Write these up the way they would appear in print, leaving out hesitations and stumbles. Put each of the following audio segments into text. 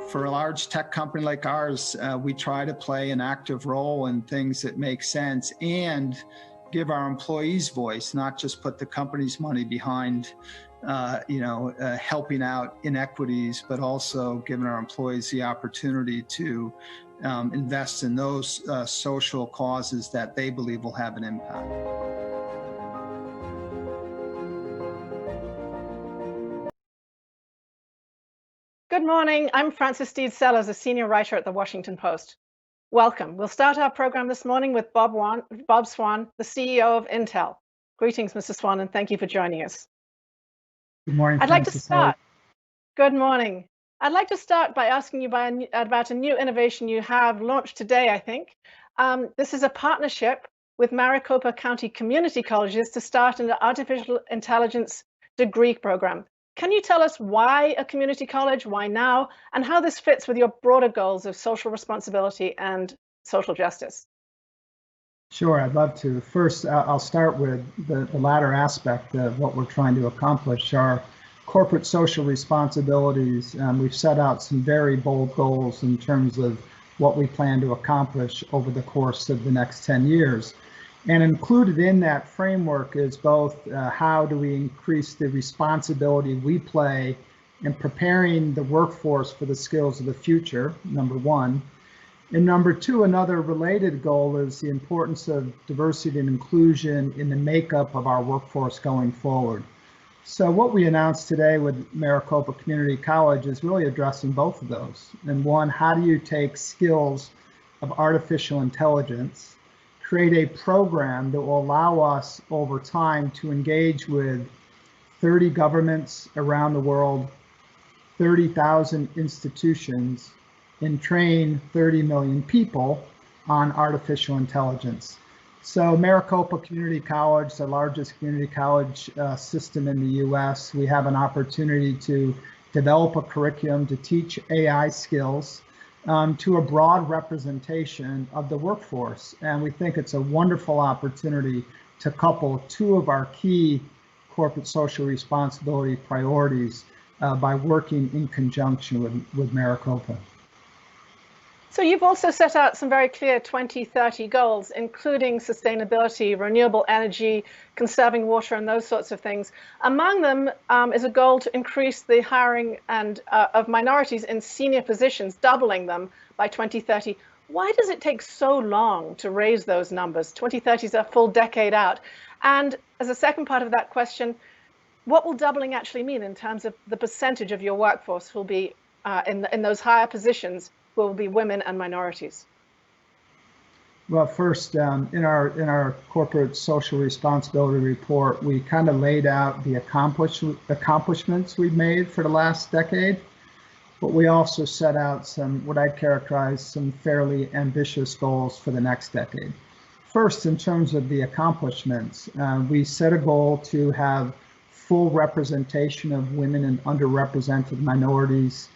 For a large tech company like ours, we try to play an active role in things that make sense and give our employees voice, not just put the company's money behind helping out inequities, but also giving our employees the opportunity to invest in those social causes that they believe will have an impact. Good morning. I'm Frances Steed Sellers, a senior writer at the Washington Post. Welcome. We'll start our program this morning with Bob Swan, the CEO of Intel. Greetings, Mr. Swan, and thank you for joining us. Good morning, I'd like to start. Good morning. I'd like to start by asking you about a new innovation you have launched today, I think. This is a partnership with Maricopa County Community Colleges to start an artificial intelligence degree program. Can you tell us why a community college, why now, and how this fits with your broader goals of social responsibility and social justice? Sure, I'd love to. First, I'll start with the latter aspect of what we're trying to accomplish, our corporate social responsibilities. We've set out some very bold goals in terms of what we plan to accomplish over the course of the next 10 years. And included in that framework is both how do we increase the responsibility we play in preparing the workforce for the skills of the future, number one. And number two, another related goal is the importance of diversity and inclusion in the makeup of our workforce going forward. So what we announced today with Maricopa Community College is really addressing both of those. And one, how do you take skills of artificial intelligence, create a program that will allow us over time to engage with 30 governments around the world, 30,000 institutions, and train 30 million people on artificial intelligence. So Maricopa Community College, the largest community college system in the US, we have an opportunity to develop a curriculum to teach AI skills to a broad representation of the workforce. And we think it's a wonderful opportunity to couple two of our key corporate social responsibility priorities by working in conjunction with Maricopa. So you've also set out some very clear 2030 goals, including sustainability, renewable energy, conserving water, and those sorts of things. Among them is a goal to increase the hiring of minorities in senior positions, doubling them by 2030. Why does it take so long to raise those numbers? 2030 is a full decade out. And as a second part of that question, what will doubling actually mean in terms of the percentage of your workforce who will be in those higher positions will be women and minorities? Well, first, in our corporate social responsibility report, we kind of laid out the accomplishments we've made for the last decade, but we also set out some, what I'd characterize, some fairly ambitious goals for the next decade. First, in terms of the accomplishments, we set a goal to have full representation of women and underrepresented minorities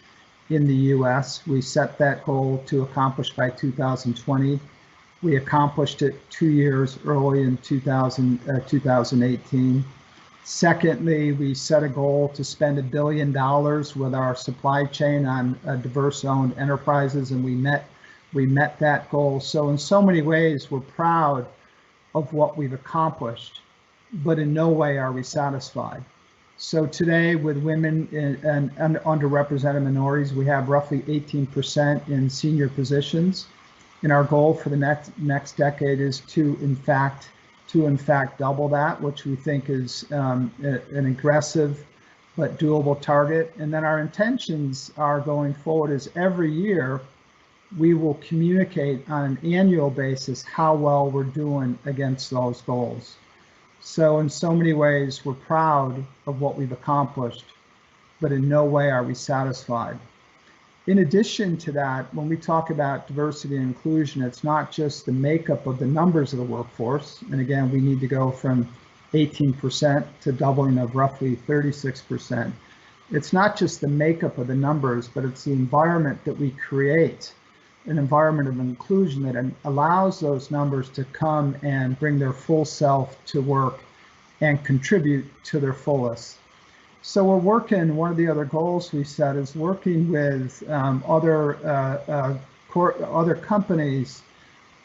in the US. We set that goal to accomplish by 2020. We accomplished it 2 years early in 2018. Secondly, we set a goal to spend $1 billion with our supply chain on diverse-owned enterprises, and we met that goal. So in so many ways, we're proud of what we've accomplished, but in no way are we satisfied. So today, with women and underrepresented minorities, we have roughly 18% in senior positions. And our goal for the next decade is to in fact double that, which we think is an aggressive but doable target. And then our intentions are going forward is every year we will communicate on an annual basis how well we're doing against those goals. So in so many ways, we're proud of what we've accomplished, but in no way are we satisfied. In addition to that, when we talk about diversity and inclusion, it's not just the makeup of the numbers of the workforce. And again, we need to go from 18% to doubling of roughly 36%. It's not just the makeup of the numbers, but it's the environment that we create, an environment of inclusion that allows those numbers to come and bring their full self to work and contribute to their fullest. So we're working, one of the other goals we set is working with other companies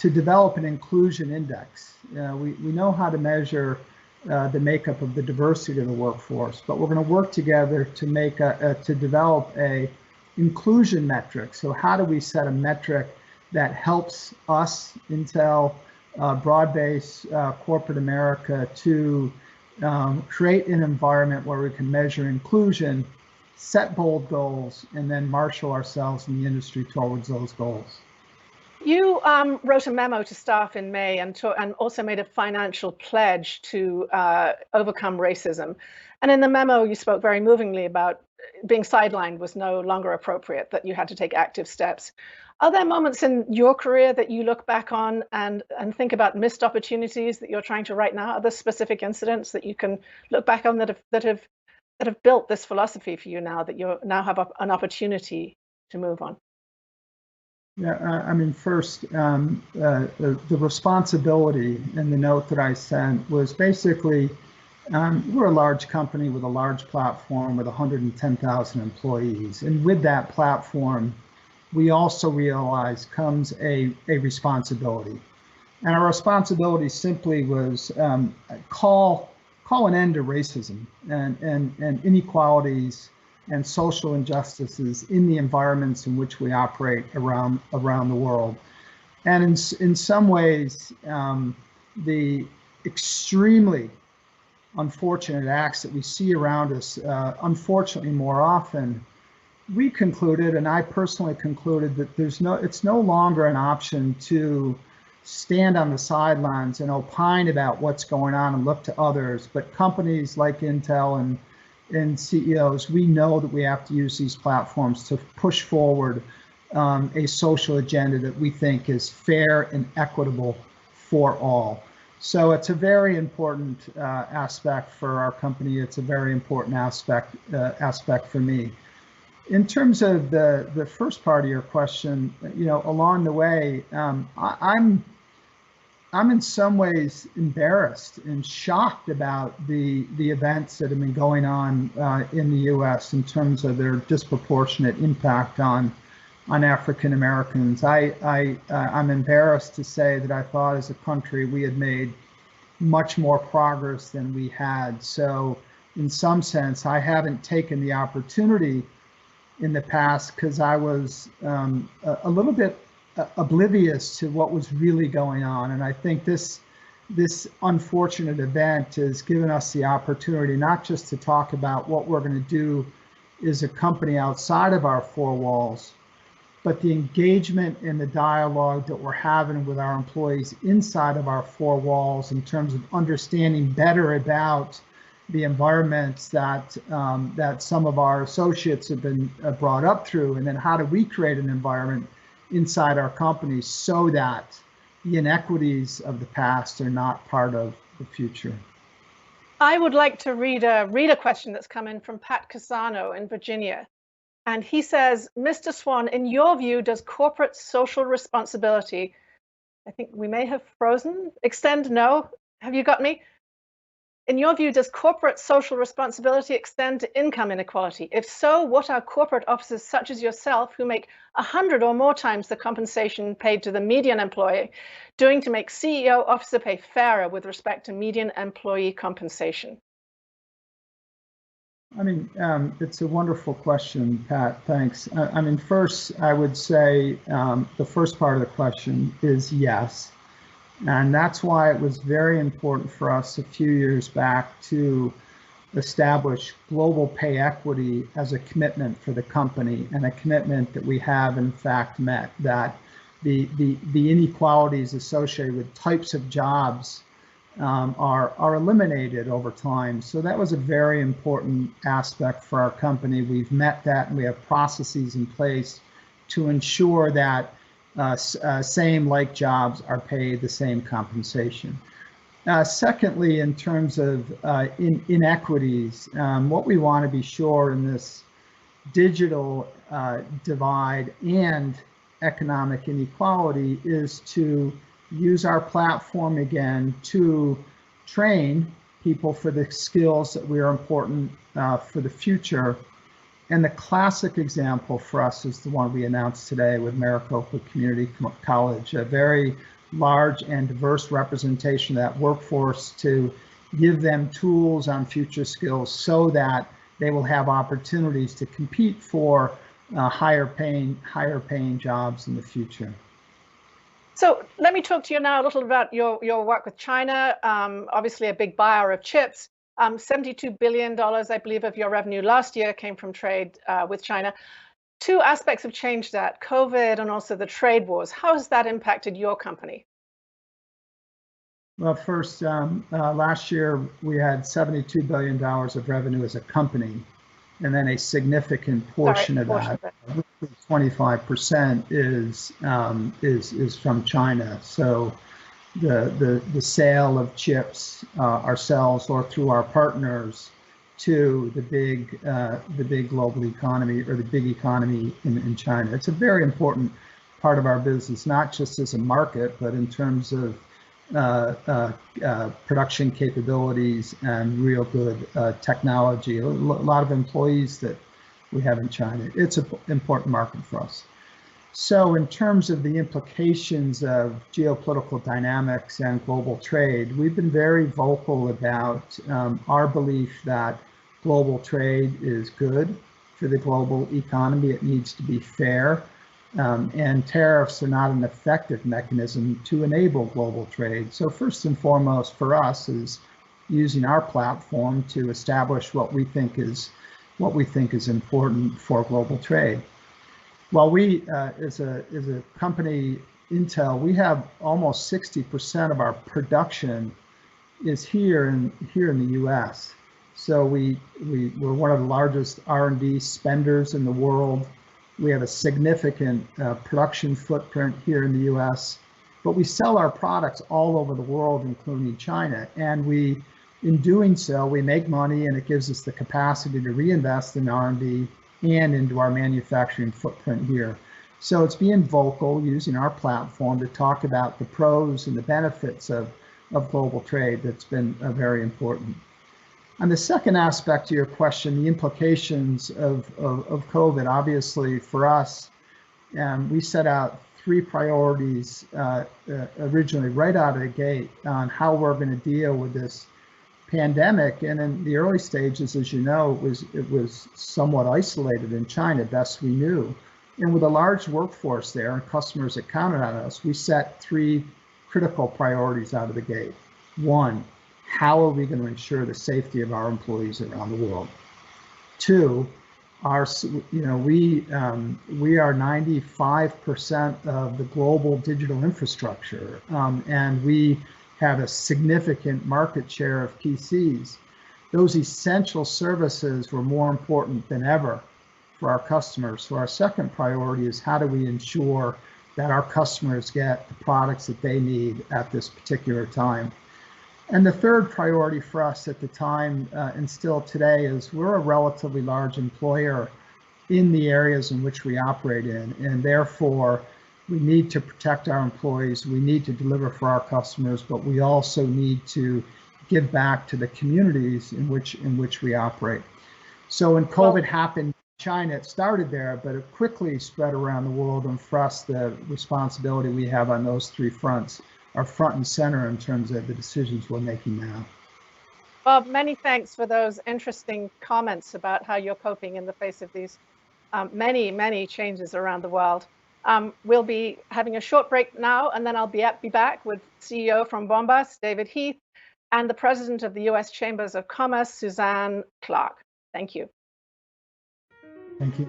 to develop an inclusion index. We know how to measure the makeup of the diversity of the workforce, but we're going to work together to make to develop a inclusion metric. So how do we set a metric that helps us, Intel, broad-based corporate America, to create an environment where we can measure inclusion, set bold goals, and then marshal ourselves in the industry towards those goals. You wrote a memo to staff in May and also made a financial pledge to overcome racism. And in the memo, you spoke very movingly about being sidelined was no longer appropriate, that you had to take active steps. Are there moments in your career that you look back on and think about missed opportunities that you're trying to right now? Are there specific incidents that you can look back on that have built this philosophy for you now, that you now have an opportunity to move on? Yeah, I mean, first, the responsibility in the note that I sent was basically, we're a large company with a large platform with 110,000 employees. And with that platform, we also realize comes a responsibility. And our responsibility simply was call an end to racism and inequalities and social injustices in the environments in which we operate around the world. And in some ways, the extremely unfortunate acts that we see around us, unfortunately more often, we concluded, and I personally concluded, that it's no longer an option to stand on the sidelines and opine about what's going on and look to others, but companies like Intel and CEOs, we know that we have to use these platforms to push forward a social agenda that we think is fair and equitable for all. So it's a very important aspect for our company. It's a very important aspect for me. In terms of the first part of your question, along the way, I'm in some ways embarrassed and shocked about the events that have been going on in the U.S. in terms of their disproportionate impact on African Americans. I'm embarrassed to say that I thought as a country we had made much more progress than we had. So in some sense, I haven't taken the opportunity in the past because I was a little bit oblivious to what was really going on. And I think this unfortunate event has given us the opportunity not just to talk about what we're going to do as a company outside of our four walls, but the engagement and the dialogue that we're having with our employees inside of our four walls in terms of understanding better about the environments that some of our associates have been brought up through, and then how do we create an environment inside our companies so that the inequities of the past are not part of the future. I would like to read a question that's come in from Pat Casano in Virginia. And he says, Mr. Swan, in your view, does corporate social responsibility, I think we may have frozen, extend, no, have you got me? In your view, does corporate social responsibility extend to income inequality? If so, what are corporate officers such as yourself, who make 100 or more times the compensation paid to the median employee, doing to make CEO officer pay fairer with respect to median employee compensation? I mean, it's a wonderful question, Pat. Thanks. I mean, first, I would say the first part of the question is yes. And that's why it was very important for us a few years back to establish global pay equity as a commitment for the company, and a commitment that we have in fact met, that the inequalities associated with types of jobs are eliminated over time. So that was a very important aspect for our company. We've met that, and we have processes in place to ensure that same like jobs are paid the same compensation. Secondly, in terms of inequities, what we want to be sure in this digital divide and economic inequality is to use our platform again to train people for the skills that we are important for the future. And the classic example for us is the one we announced today with Maricopa Community College, a very large and diverse representation of that workforce to give them tools on future skills so that they will have opportunities to compete for higher paying jobs in the future. So let me talk to you now a little about your work with China. Obviously a big buyer of chips. $72 billion, I believe, of your revenue last year came from trade with China. Two aspects have changed that, COVID and also the trade wars. How has that impacted your company? Well, first, last year we had $72 billion of revenue as a company, and then a significant portion of that, 25%, is from China. So the sale of chips ourselves or through our partners to the big global economy or the big economy in China. It's a very important part of our business, not just as a market, but in terms of production capabilities and real good technology. A lot of employees that we have in China. It's an important market for us. So in terms of the implications of geopolitical dynamics and global trade, we've been very vocal about our belief that global trade is good for the global economy. It needs to be fair. And tariffs are not an effective mechanism to enable global trade. So first and foremost for us is using our platform to establish what we think is important for global trade. While we, as a company, Intel, we have almost 60% of our production is here in the U.S. So we're one of the largest R&D spenders in the world. We have a significant production footprint here in the U.S., but we sell our products all over the world, including China. And in doing so, we make money, and it gives us the capacity to reinvest in R&D and into our manufacturing footprint here. So it's being vocal, using our platform to talk about the pros and the benefits of global trade that's been very important. On the second aspect to your question, the implications of COVID, obviously for us, we set out 3 priorities originally right out of the gate on how we're going to deal with this pandemic. And in the early stages, as you know, it was somewhat isolated in China, best we knew. And with a large workforce there and customers that counted on us, we set 3 critical priorities out of the gate. 1, how are we going to ensure the safety of our employees around the world? 2, we are 95% of the global digital infrastructure, and we have a significant market share of PCs. Those essential services were more important than ever for our customers. So our second priority is how do we ensure that our customers get the products that they need at this particular time. And the third priority for us at the time and still today is we're a relatively large employer in the areas in which we operate in, and therefore we need to protect our employees, we need to deliver for our customers, but we also need to give back to the communities in which we operate. So when COVID happened in China, it started there, but it quickly spread around the world, and for us, the responsibility we have on those 3 fronts are front and center in terms of the decisions we're making now. Bob, many thanks for those interesting comments about how you're coping in the face of these many changes around the world. We'll be having a short break now, and then I'll be back with CEO from Bombas, David Heath, and the president of the U.S. Chambers of Commerce, Suzanne Clark. Thank you. Thank you.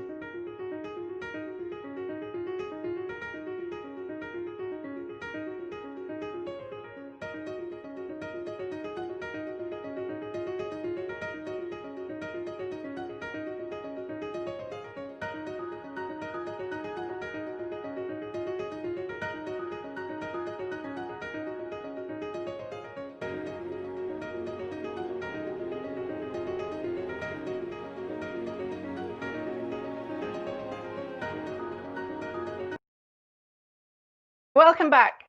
Welcome back.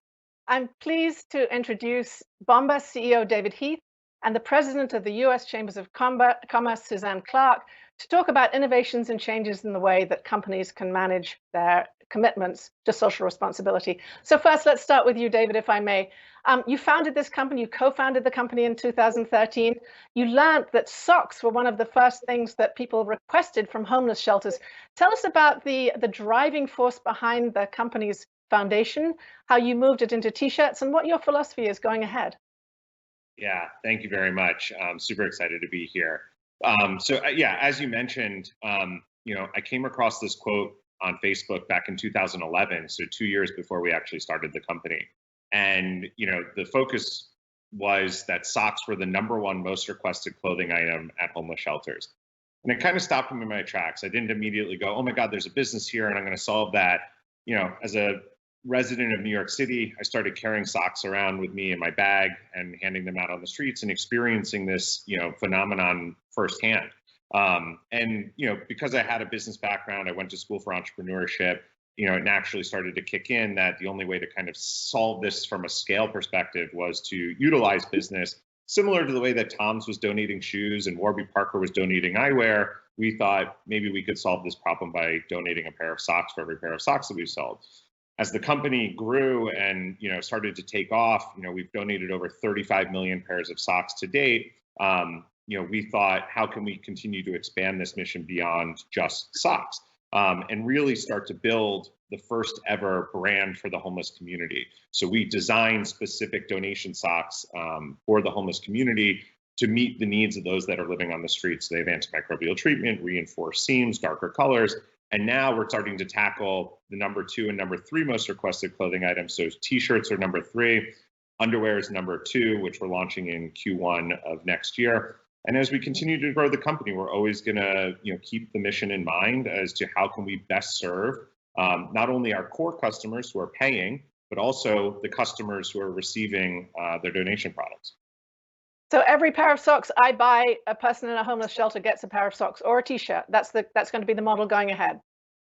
I'm pleased to introduce Bombas CEO David Heath and the president of the US Chambers of Commerce, Suzanne Clark, to talk about innovations and changes in the way that companies can manage their commitments to social responsibility. So first, let's start with you, David, if I may. You founded this company, you co-founded the company in 2013. You learned that socks were one of the first things that people requested from homeless shelters. Tell us about the driving force behind the company's foundation, how you moved it into t-shirts, and what your philosophy is going ahead. Yeah, thank you very much. I'm super excited to be here. Yeah, as you mentioned, I came across this quote on Facebook back in 2011, so 2 years before we actually started the company. And, the focus was that socks were the #1 most requested clothing item at homeless shelters. And it kind of stopped me in my tracks. I didn't immediately go, oh my God, there's a business here and I'm going to solve that. As a resident of New York City, I started carrying socks around with me in my bag and handing them out on the streets and experiencing this, phenomenon firsthand. Because I had a business background, I went to school for entrepreneurship, it naturally started to kick in that the only way to kind of solve this from a scale perspective was to utilize business similar to the way that Tom's was donating shoes and Warby Parker was donating eyewear. We thought maybe we could solve this problem by donating a pair of socks for every pair of socks that we sold. As the company grew and started to take off, we've donated over 35 million pairs of socks to date. We thought, how can we continue to expand this mission beyond just socks and really start to build the first ever brand for the homeless community? So we designed specific donation socks for the homeless community to meet the needs of those that are living on the streets. They have antimicrobial treatment, reinforced seams, darker colors. And now we're starting to tackle the #2 and #3 most requested clothing items. So t-shirts are #3, underwear is #2, which we're launching in Q1 of next year. And as we continue to grow the company, we're always going to keep the mission in mind as to how can we best serve not only our core customers who are paying, but also the customers who are receiving their donation products. So every pair of socks I buy, a person in a homeless shelter gets a pair of socks or a t-shirt. That's going to be the model going ahead.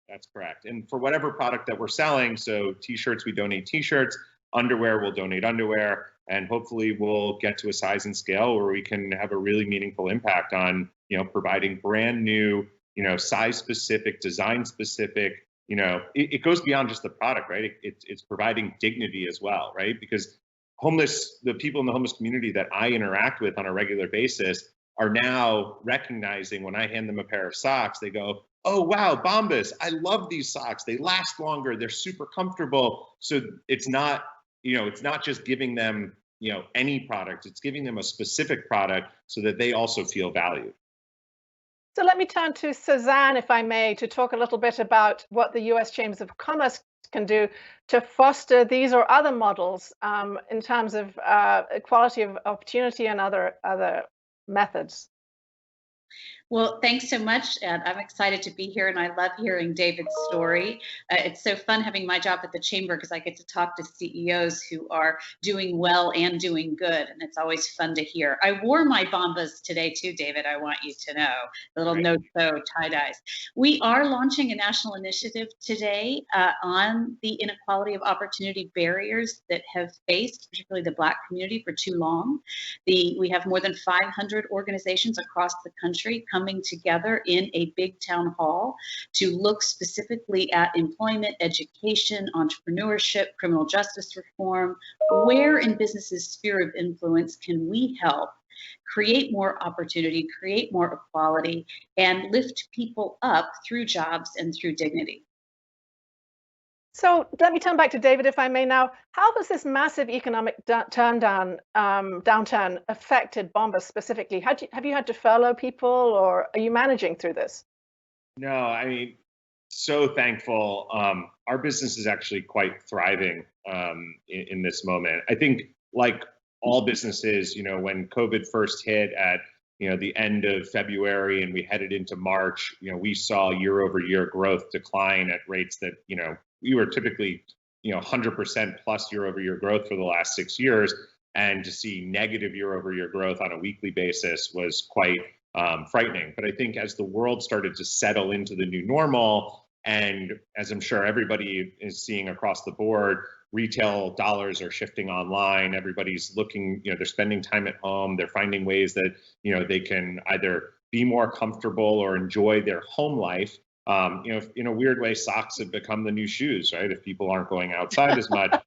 That's correct. And for whatever product that we're selling, so t-shirts, we donate t-shirts, underwear, we'll donate underwear, and hopefully we'll get to a size and scale where we can have a really meaningful impact on, providing brand new, size specific, design specific, it goes beyond just the product, right? It's providing dignity as well, right? Because the people in the homeless community that I interact with on a regular basis are now recognizing when I hand them a pair of socks, they go, oh, wow, Bombas, I love these socks. They last longer. They're super comfortable. So it's not just giving them, any product. It's giving them a specific product so that they also feel valued. So let me turn to Suzanne, if I may, to talk a little bit about what the US Chambers of Commerce can do to foster these or other models in terms of equality of opportunity and other methods. Well, thanks so much. And I'm excited to be here, and I love hearing David's story. It's so fun having my job at the Chamber because I get to talk to CEOs who are doing well and doing good, and it's always fun to hear. I wore my Bombas today too, David, I want you to know, the little no-sew tie-dyes. We are launching a national initiative today on the inequality of opportunity barriers that have faced, particularly the Black community, for too long. We have more than 500 organizations across the country coming together in a big town hall to look specifically at employment, education, entrepreneurship, criminal justice reform. Where in business's sphere of influence can we help create more opportunity, create more equality, and lift people up through jobs and through dignity? So let me turn back to David, if I may now. How has this massive economic downturn affected Bombas specifically? Have you had to furlough people, or are you managing through this? No, I mean, so thankful. Our business is actually quite thriving in this moment. I think, like all businesses, when COVID first hit at the end of February and we headed into March, we saw year-over-year growth decline at rates that we were typically 100% plus year-over-year growth for the last 6 years, and to see negative year-over-year growth on a weekly basis was quite frightening. But I think as the world started to settle into the new normal, and as I'm sure everybody is seeing across the board, retail dollars are shifting online. Everybody's looking, they're spending time at home. They're finding ways that, they can either be more comfortable or enjoy their home life. In a weird way, socks have become the new shoes, right? If people aren't going outside as much,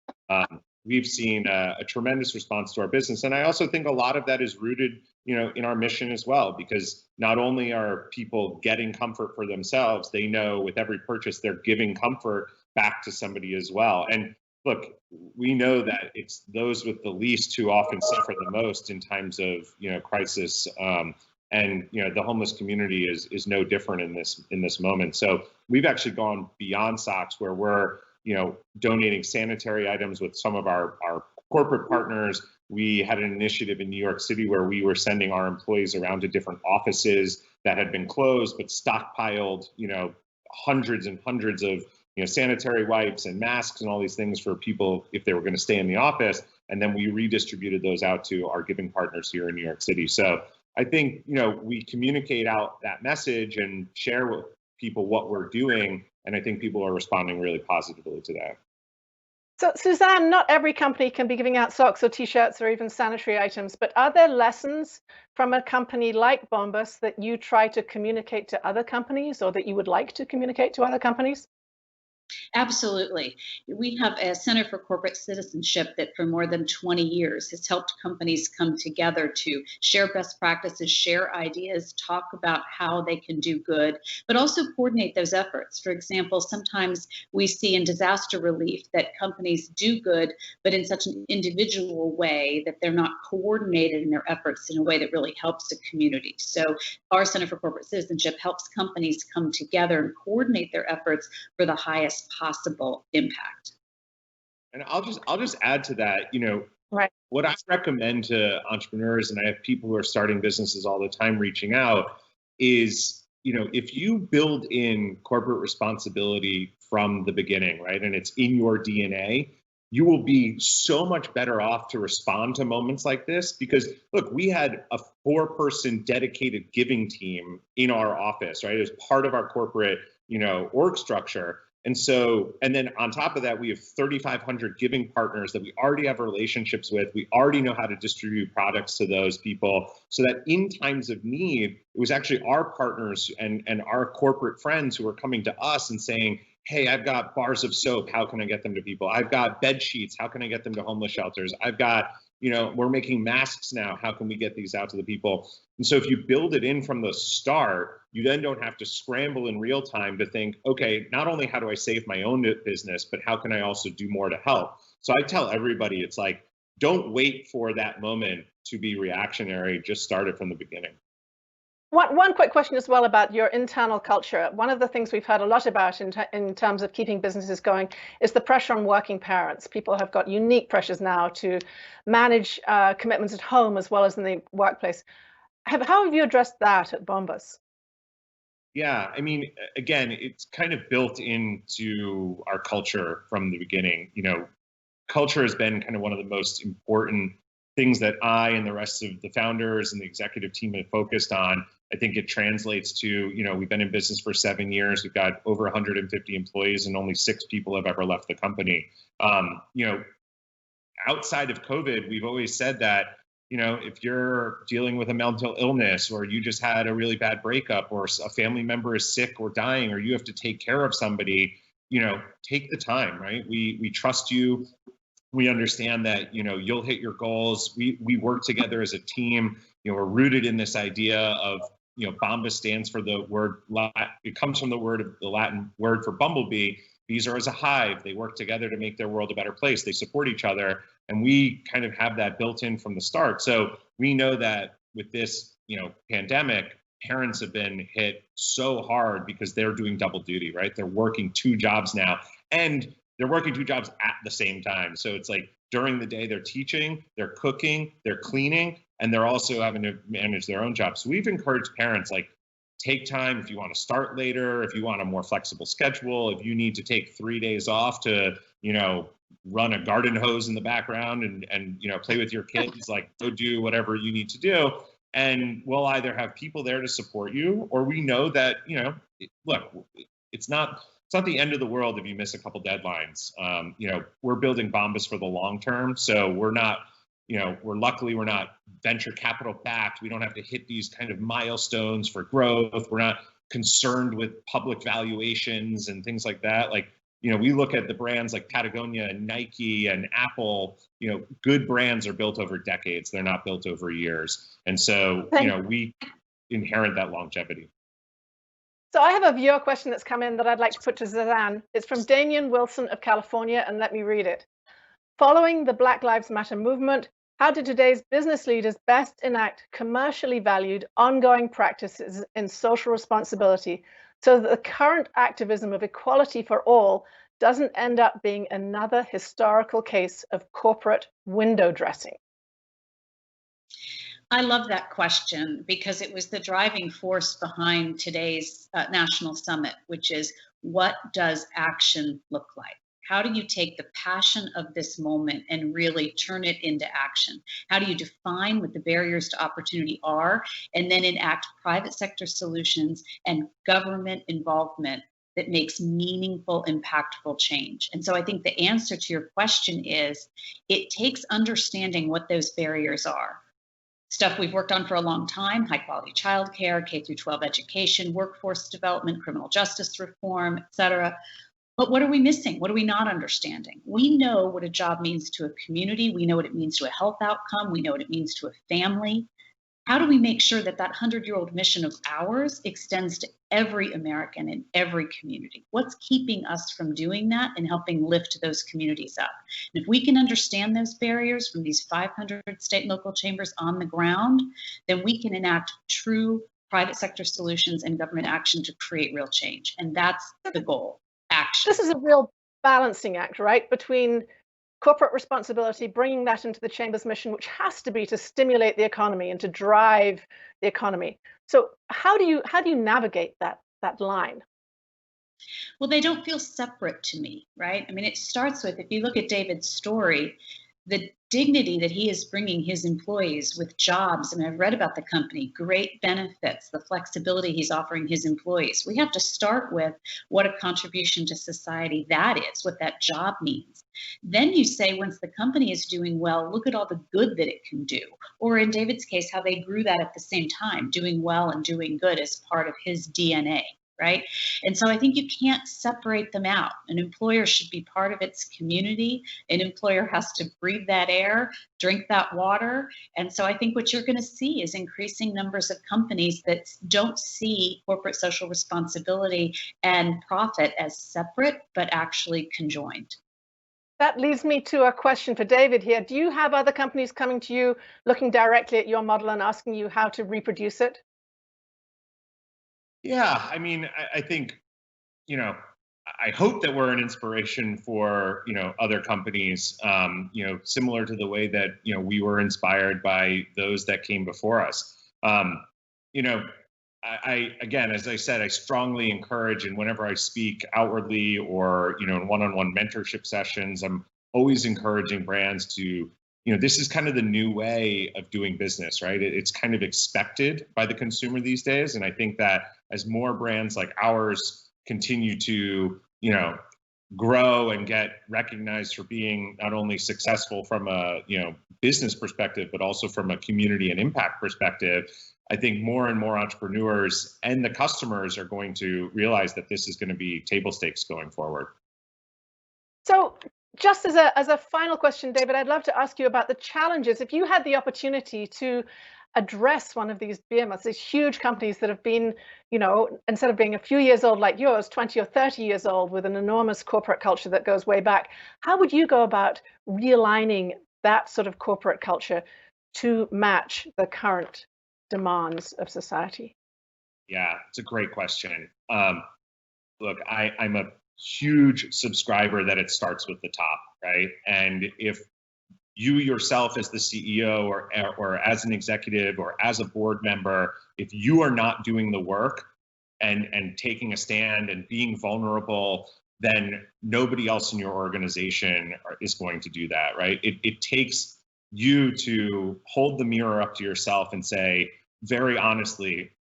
we've seen a tremendous response to our business. And I also think a lot of that is rooted, in our mission as well, because not only are people getting comfort for themselves, they know with every purchase, they're giving comfort back to somebody as well. And look, we know that it's those with the least who often suffer the most in times of, crisis. And the homeless community is no different in this moment. So we've actually gone beyond socks, where we're donating sanitary items with some of our corporate partners. We had an initiative in New York City where we were sending our employees around to different offices that had been closed, but stockpiled hundreds and hundreds of sanitary wipes and masks and all these things for people if they were going to stay in the office. And then we redistributed those out to our giving partners here in New York City. So I think, we communicate out that message and share with people what we're doing. And I think people are responding really positively to that. So, Suzanne, not every company can be giving out socks or T-shirts or even sanitary items, but are there lessons from a company like Bombas that you try to communicate to other companies, or that you would like to communicate to other companies? Absolutely. We have a Center for Corporate Citizenship that for more than 20 years has helped companies come together to share best practices, share ideas, talk about how they can do good, but also coordinate those efforts. For example, sometimes we see in disaster relief that companies do good, but in such an individual way that they're not coordinated in their efforts in a way that really helps the community. So our Center for Corporate Citizenship helps companies come together and coordinate their efforts for the highest possible impact. And I'll just add to that, Right. what I recommend to entrepreneurs, and I have people who are starting businesses all the time reaching out, is, if you build in corporate responsibility from the beginning, right, and it's in your DNA, you will be so much better off to respond to moments like this. Because look, we had a 4-person dedicated giving team in our office, right, as part of our corporate, org structure. And then on top of that, we have 3,500 giving partners that we already have relationships with. We already know how to distribute products to those people, so that in times of need, it was actually our partners and our corporate friends who were coming to us and saying, hey, I've got bars of soap. How can I get them to people? I've got bed sheets. How can I get them to homeless shelters? I've got, we're making masks now. How can we get these out to the people? And so if you build it in from the start, you then don't have to scramble in real time to think, okay, not only how do I save my own business, but how can I also do more to help? So I tell everybody, it's like, don't wait for that moment to be reactionary. Just start it from the beginning. One quick question as well about your internal culture. One of the things we've heard a lot about in terms of keeping businesses going is the pressure on working parents. People have got unique pressures now to manage commitments at home as well as in the workplace. How have you addressed that at Bombas? Yeah, I mean, again, it's kind of built into our culture from the beginning. Culture has been kind of one of the most important things that I and the rest of the founders and the executive team have focused on. I think it translates to, we've been in business for 7 years. We've got over 150 employees and only 6 people have ever left the company. Outside of COVID, we've always said that, if you're dealing with a mental illness, or you just had a really bad breakup, or a family member is sick or dying, or you have to take care of somebody, take the time, right? We trust you. We understand that, you'll hit your goals. We work together as a team. We're rooted in this idea of, Bombas stands for the word, it comes from the Latin word for bumblebee. Bees are as a hive. They work together to make their world a better place. They support each other. And we kind of have that built in from the start. So we know that with this, pandemic, parents have been hit so hard because they're doing double duty, right? They're working 2 jobs now, and they're working 2 jobs at the same time. So it's like during the day, they're teaching, they're cooking, they're cleaning, and they're also having to manage their own jobs. So we've encouraged parents, like, take time if you want to start later, if you want a more flexible schedule, if you need to take 3 days off to, run a garden hose in the background and play with your kids, like, go do whatever you need to do. And we'll either have people there to support you, or we know that, look, it's not it's not the end of the world if you miss a couple deadlines. We're building Bombas for the long term, so we're not, we're not venture capital backed. We don't have to hit these kind of milestones for growth. We're not concerned with public valuations and things like that. Like, we look at the brands like Patagonia and Nike and Apple. Good brands are built over decades. They're not built over years. And so, we inherit that longevity. So I have a viewer question that's come in that I'd like to put to Suzanne. It's from Damian Wilson of California, and let me read it. Following the Black Lives Matter movement, how do today's business leaders best enact commercially valued ongoing practices in social responsibility so that the current activism of equality for all doesn't end up being another historical case of corporate window dressing? I love that question because it was the driving force behind today's national summit, which is, what does action look like? How do you take the passion of this moment and really turn it into action? How do you define what the barriers to opportunity are and then enact private sector solutions and government involvement that makes meaningful, impactful change? And so I think the answer to your question is, it takes understanding what those barriers are. Stuff we've worked on for a long time: high quality childcare, K through 12 education, workforce development, criminal justice reform, et cetera. But what are we missing? What are we not understanding? We know what a job means to a community. We know what it means to a health outcome. We know what it means to a family. How do we make sure that that 100-year-old mission of ours extends to every American in every community? What's keeping us from doing that and helping lift those communities up? And if we can understand those barriers from these 500 state and local chambers on the ground, then we can enact true private sector solutions and government action to create real change. And that's the goal. Action. This is a real balancing act, right, between corporate responsibility, bringing that into the chamber's mission, which has to be to stimulate the economy and to drive the economy. So how do you navigate that line? Well, they don't feel separate to me, right? I mean, it starts with, if you look at David's story, the dignity that he is bringing his employees with jobs. I mean, I've read about the company, great benefits, the flexibility he's offering his employees. We have to start with what a contribution to society that is, what that job means. Then you say, once the company is doing well, look at all the good that it can do. Or in David's case, how they grew that at the same time, doing well and doing good as part of his DNA. Right? And so I think you can't separate them out. An employer should be part of its community. An employer has to breathe that air, drink that water. And so I think what you're going to see is increasing numbers of companies that don't see corporate social responsibility and profit as separate, but actually conjoined. That leads me to a question for David here. Do you have other companies coming to you, looking directly at your model and asking you how to reproduce it? Yeah, I mean, I think, I hope that we're an inspiration for, other companies, similar to the way that, we were inspired by those that came before us. Again, as I said, I strongly encourage, and whenever I speak outwardly or, in one-on-one mentorship sessions, I'm always encouraging brands to, this is kind of the new way of doing business, right? It's kind of expected by the consumer these days. And I think that as more brands like ours continue to, grow and get recognized for being not only successful from a, business perspective, but also from a community and impact perspective, I think more and more entrepreneurs and the customers are going to realize that this is going to be table stakes going forward. So just as a final question, David, I'd love to ask you about the challenges. If you had the opportunity to address one of these behemoths, these huge companies that have been, instead of being a few years old like yours, 20 or 30 years old with an enormous corporate culture that goes way back, how would you go about realigning that sort of corporate culture to match the current demands of society? Yeah, it's a great question. Look, I'm a huge subscriber that it starts with the top, right? And if you yourself as the CEO or as an executive or as a board member, if you are not doing the work and taking a stand and being vulnerable, then nobody else in your organization is going to do that, right? It takes you to hold the mirror up to yourself and say, very honestly,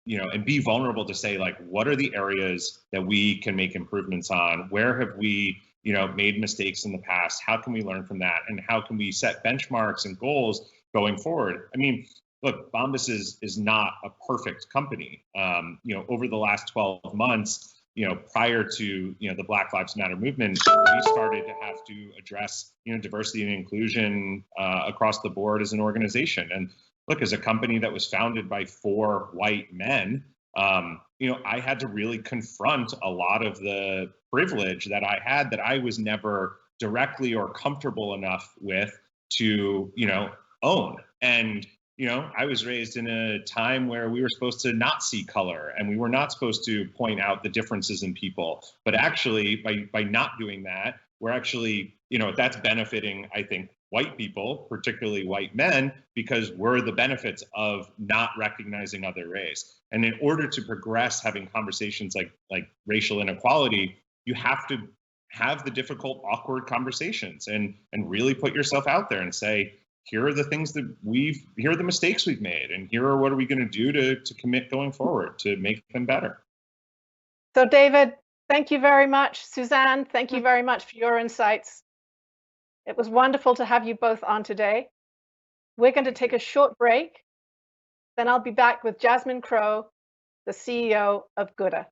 and be vulnerable to say, like, what are the areas that we can make improvements on? Where have we, made mistakes in the past? How can we learn from that? And how can we set benchmarks and goals going forward? I mean, look, Bombas is not a perfect company. Over the last 12 months, prior to, the Black Lives Matter movement, we started to have to address, diversity and inclusion across the board as an organization. And look, as a company that was founded by 4 white men, I had to really confront a lot of the privilege that I had that I was never directly or comfortable enough with to, own. And I was raised in a time where we were supposed to not see color, and we were not supposed to point out the differences in people. But actually, by not doing that, we're actually, that's benefiting, I think, white people, particularly white men, because we're the benefits of not recognizing other race. And in order to progress having conversations like racial inequality, you have to have the difficult, awkward conversations and really put yourself out there and say, here are the things that here are the mistakes we've made, and here are what are we going to do to commit going forward to make them better. So David, thank you very much. Suzanne, thank you very much for your insights. It was wonderful to have you both on today. We're going to take a short break. Then I'll be back with Jasmine Crowe, the CEO of Goodr.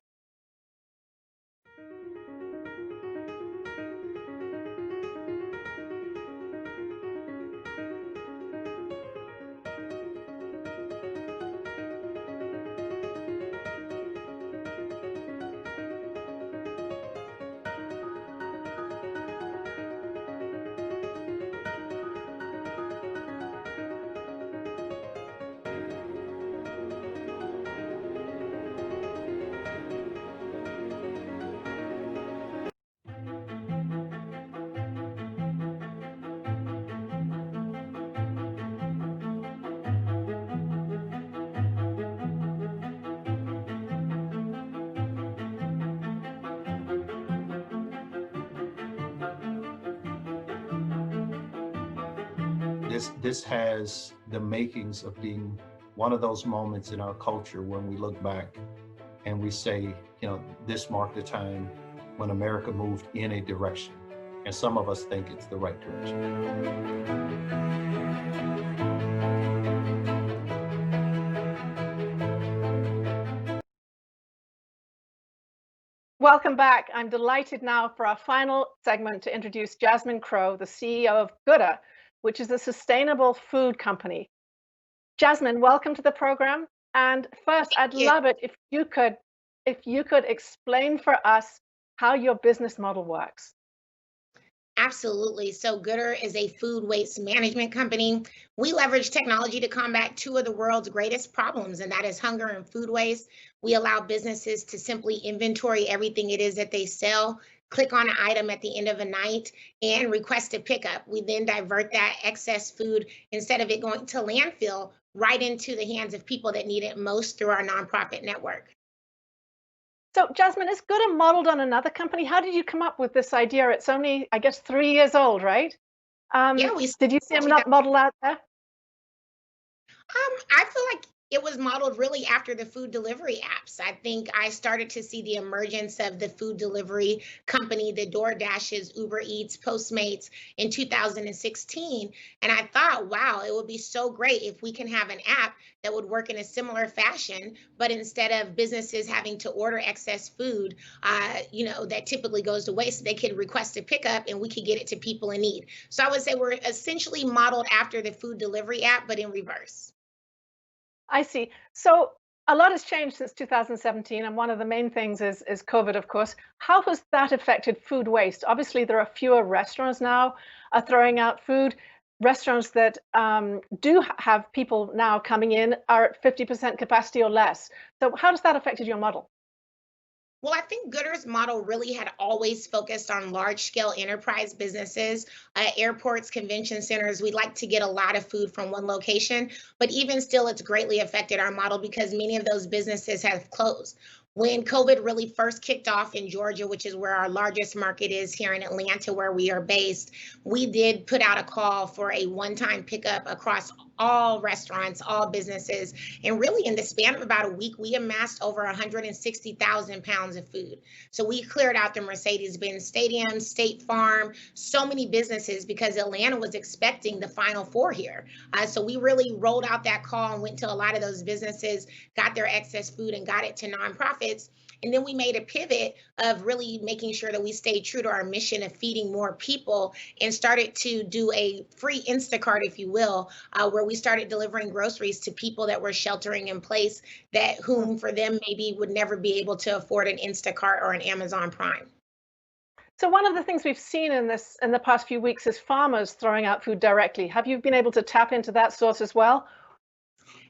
This has the makings of being one of those moments in our culture when we look back and we say, this marked the time when America moved in a direction. And some of us think it's the right direction. Welcome back. I'm delighted now for our final segment to introduce Jasmine Crowe, the CEO of Goodr, which is a sustainable food company. Jasmine, welcome to the program. And first, I'd love it if you could explain for us how your business model works. Absolutely. So Goodr is a food waste management company. We leverage technology to combat 2 of the world's greatest problems, and that is hunger and food waste. We allow businesses to simply inventory everything it is that they sell, click on an item at the end of a night, and request a pickup. We then divert that excess food, instead of it going to landfill, right into the hands of people that need it most through our nonprofit network. So Jasmine, is Goodr modeled on another company? How did you come up with this idea? It's only, I guess, 3 years old, right? Yeah, did you see another model out there? I feel like it was modeled really after the food delivery apps. I think I started to see the emergence of the food delivery company, the DoorDashes, Uber Eats, Postmates in 2016. And I thought, wow, it would be so great if we can have an app that would work in a similar fashion, but instead of businesses having to order excess food, that typically goes to waste, they could request a pickup and we could get it to people in need. So I would say we're essentially modeled after the food delivery app, but in reverse. I see. So a lot has changed since 2017, and one of the main things is COVID, of course. How has that affected food waste? Obviously, there are fewer restaurants now throwing out food. Restaurants that do have people now coming in are at 50% capacity or less. So how does that affect your model? Well, I think Goodr's model really had always focused on large-scale enterprise businesses, airports, convention centers. We like to get a lot of food from one location, but even still, it's greatly affected our model because many of those businesses have closed. When COVID really first kicked off in Georgia, which is where our largest market is here in Atlanta, where we are based, we did put out a call for a one-time pickup across all restaurants, all businesses. And really, in the span of about a week, we amassed over 160,000 pounds of food. So we cleared out the Mercedes-Benz Stadium, State Farm, so many businesses, because Atlanta was expecting the Final Four here. So we really rolled out that call and went to a lot of those businesses, got their excess food and got it to nonprofits. And then we made a pivot of really making sure that we stayed true to our mission of feeding more people, and started to do a free Instacart, if you will, where we started delivering groceries to people that were sheltering in place, that whom for them maybe would never be able to afford an Instacart or an Amazon Prime. So one of the things we've seen in the past few weeks is farmers throwing out food directly. Have you been able to tap into that source as well?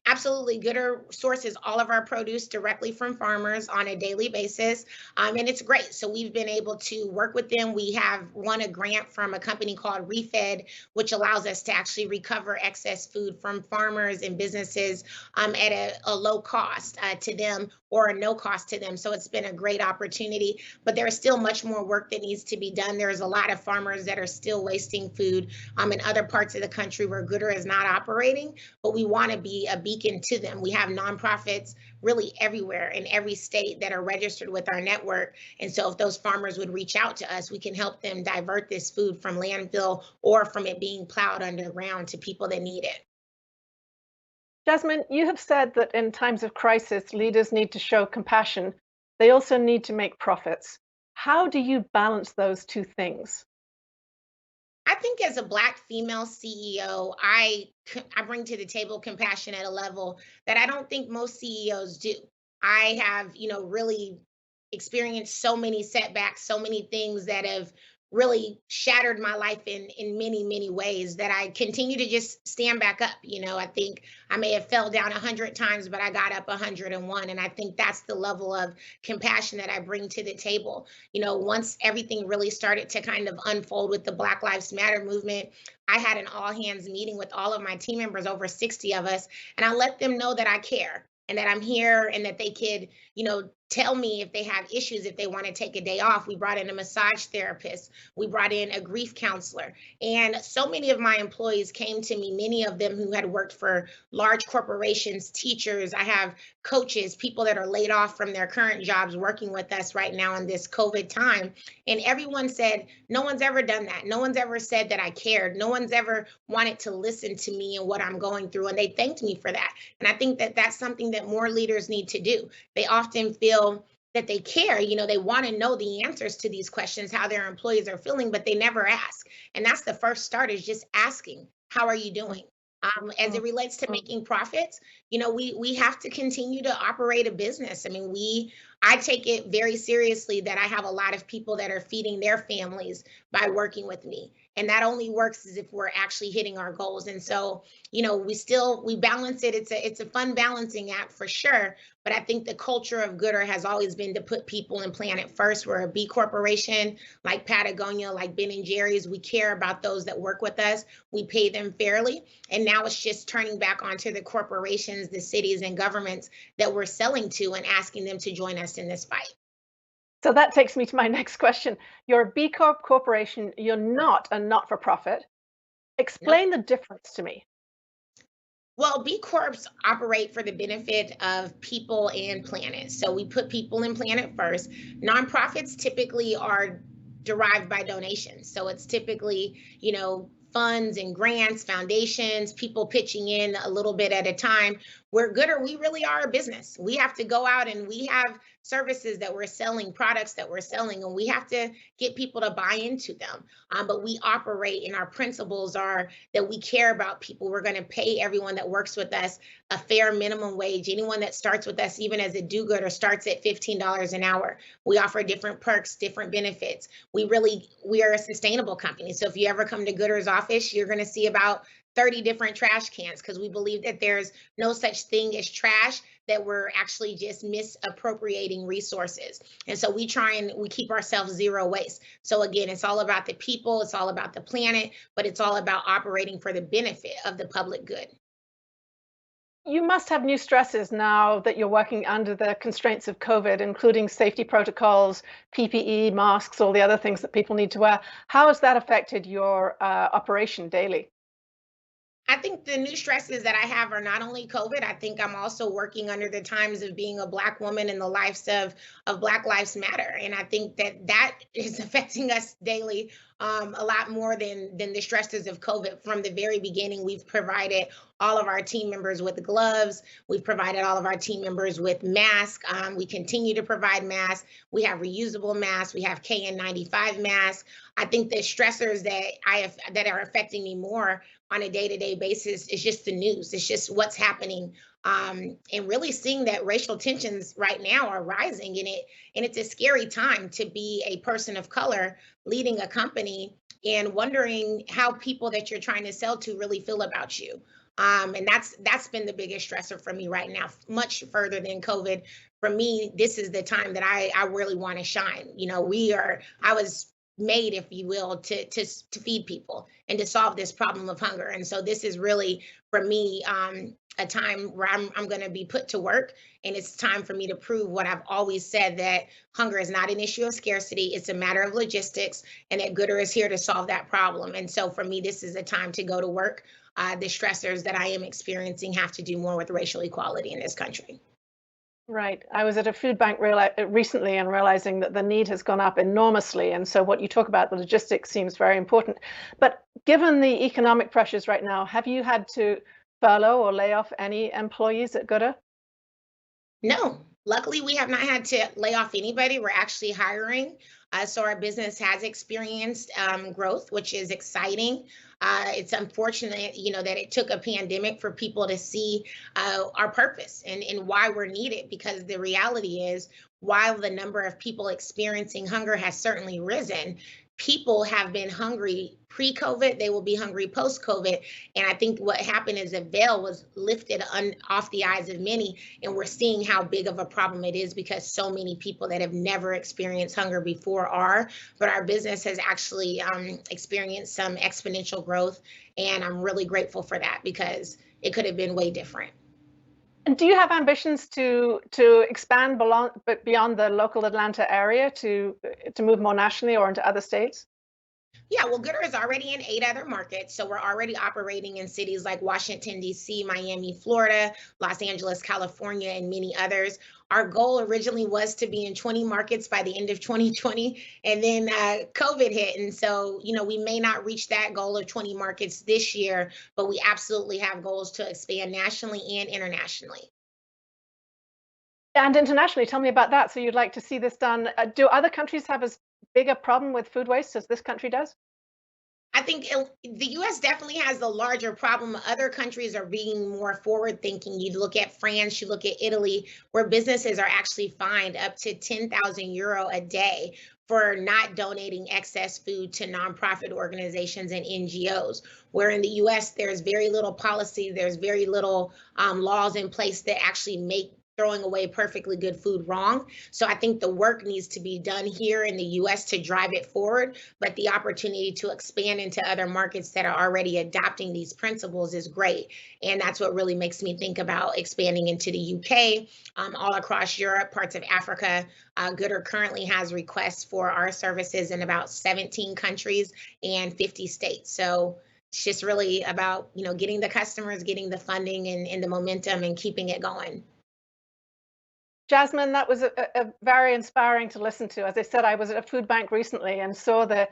Absolutely. Goodr sources all of our produce directly from farmers on a daily basis. And it's great. So we've been able to work with them. We have won a grant from a company called Refed, which allows us to actually recover excess food from farmers and businesses at a low cost to them, or a no cost to them. So it's been a great opportunity, but there is still much more work that needs to be done. There's a lot of farmers that are still wasting food in other parts of the country where Goodr is not operating, but we want to be a beacon to them. We have nonprofits really everywhere in every state that are registered with our network. And so if those farmers would reach out to us, we can help them divert this food from landfill or from it being plowed underground to people that need it. Jasmine, you have said that in times of crisis, leaders need to show compassion. They also need to make profits. How do you balance those two things? I think as a Black female CEO, I bring to the table compassion at a level that I don't think most CEOs do. I have, really experienced so many setbacks, so many things that have really shattered my life in many, many ways, that I continue to just stand back up. I think I may have fell down 100 times, but I got up 101. And I think that's the level of compassion that I bring to the table. Once everything really started to kind of unfold with the Black Lives Matter movement, I had an all hands meeting with all of my team members, over 60 of us, and I let them know that I care and that I'm here, and that they could, tell me if they have issues, if they want to take a day off. We brought in a massage therapist. We brought in a grief counselor. And so many of my employees came to me, many of them who had worked for large corporations, teachers. I have coaches, people that are laid off from their current jobs working with us right now in this COVID time. And everyone said, no one's ever done that. No one's ever said that I cared. No one's ever wanted to listen to me and what I'm going through. And they thanked me for that. And I think that that's something that more leaders need to do. They often feel that they care, they want to know the answers to these questions, how their employees are feeling, but they never ask. And that's the first start, is just asking, how are you doing? As it relates to making profits, we have to continue to operate a business. I take it very seriously that I have a lot of people that are feeding their families by working with me. And that only works as if we're actually hitting our goals. And so, we balance it. It's a fun balancing act for sure. But I think the culture of Goodr has always been to put people and planet first. We're a B corporation, like Patagonia, like Ben and Jerry's. We care about those that work with us. We pay them fairly. And now it's just turning back onto the corporations, the cities and governments that we're selling to, and asking them to join us in this fight. So that takes me to my next question. You're a B Corp corporation. You're not a not-for-profit. Explain the difference to me. Well, B Corps operate for the benefit of people and planet. So we put people and planet first. Nonprofits typically are derived by donations. So it's typically, funds and grants, foundations, people pitching in a little bit at a time. We're Goodr, we really are a business. We have to go out and we have services that we're selling, products that we're selling, and we have to get people to buy into them. But we operate, and our principles are that we care about people. We're going to pay everyone that works with us a fair minimum wage. Anyone that starts with us, even as a do-gooder, starts at $15 an hour. We offer different perks, different benefits. We are a sustainable company. So if you ever come to Goodr's office, you're going to see about 30 different trash cans, because we believe that there's no such thing as trash, that we're actually just misappropriating resources. And so we keep ourselves zero waste. So again, it's all about the people, it's all about the planet, but it's all about operating for the benefit of the public good. You must have new stresses now that you're working under the constraints of COVID, including safety protocols, PPE, masks, all the other things that people need to wear. How has that affected your operation daily? I think the new stresses that I have are not only COVID. I think I'm also working under the times of being a Black woman and the lives of Black Lives Matter, and I think that that is affecting us daily a lot more than the stresses of COVID. From the very beginning, we've provided all of our team members with gloves. We've provided all of our team members with masks. We continue to provide masks. We have reusable masks. We have KN95 masks. I think the stressors that are affecting me more on a day-to-day basis is just the news. It's just what's happening, and really seeing that racial tensions right now are rising. And it's a scary time to be a person of color leading a company and wondering how people that you're trying to sell to really feel about you. And that's been the biggest stressor for me right now, much further than COVID. For me, this is the time that I really want to shine. I was made, if you will, to feed people and to solve this problem of hunger. And so this is really, for me, a time where I'm going to be put to work, and it's time for me to prove what I've always said, that hunger is not an issue of scarcity. It's a matter of logistics, and that Goodr is here to solve that problem. And so for me, this is a time to go to work. The stressors that I am experiencing have to do more with racial equality in this country. Right. I was at a food bank recently and realizing that the need has gone up enormously. And so what you talk about, the logistics, seems very important. But given the economic pressures right now, have you had to furlough or lay off any employees at Goodr? No, luckily we have not had to lay off anybody. We're actually hiring. So our business has experienced growth, which is exciting. It's unfortunate, that it took a pandemic for people to see our purpose and why we're needed, because the reality is, while the number of people experiencing hunger has certainly risen, people have been hungry pre-COVID, they will be hungry post-COVID. And I think what happened is a veil was lifted off the eyes of many, and we're seeing how big of a problem it is, because so many people that have never experienced hunger before are. But our business has actually experienced some exponential growth, and I'm really grateful for that, because it could have been way different. And do you have ambitions to expand beyond the local Atlanta area to move more nationally or into other states? Yeah, well, Goodr is already in 8 other markets. So we're already operating in cities like Washington, D.C., Miami, Florida, Los Angeles, California, and many others. Our goal originally was to be in 20 markets by the end of 2020, and then COVID hit. And so, we may not reach that goal of 20 markets this year, but we absolutely have goals to expand nationally and internationally. And internationally, tell me about that. So you'd like to see this done. Do other countries have as big a problem with food waste as this country does? I think the U.S. definitely has a larger problem. Other countries are being more forward thinking. You look at France, you look at Italy, where businesses are actually fined up to 10,000 euro a day for not donating excess food to nonprofit organizations and NGOs. Where in the U.S., there's very little policy, there's very little laws in place that actually make throwing away perfectly good food wrong. So I think the work needs to be done here in the US to drive it forward, but the opportunity to expand into other markets that are already adopting these principles is great. And that's what really makes me think about expanding into the UK, all across Europe, parts of Africa. Goodr currently has requests for our services in about 17 countries and 50 states. So it's just really about, getting the customers, getting the funding and the momentum, and keeping it going. Jasmine, that was a very inspiring to listen to. As I said, I was at a food bank recently and saw the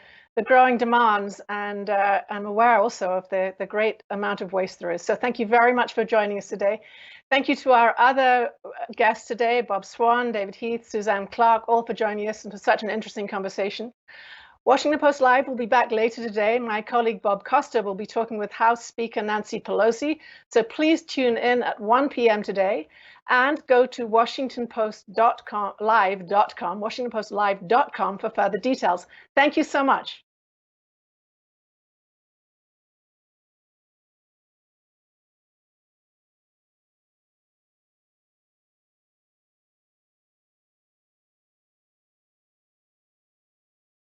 growing demands, and I'm aware also of the great amount of waste there is. So thank you very much for joining us today. Thank you to our other guests today, Bob Swan, David Heath, Suzanne Clark, all for joining us and for such an interesting conversation. Washington Post Live will be back later today. My colleague Bob Costa will be talking with House Speaker Nancy Pelosi. So please tune in at 1 p.m. today, and go to WashingtonPostLive.com for further details. Thank you so much.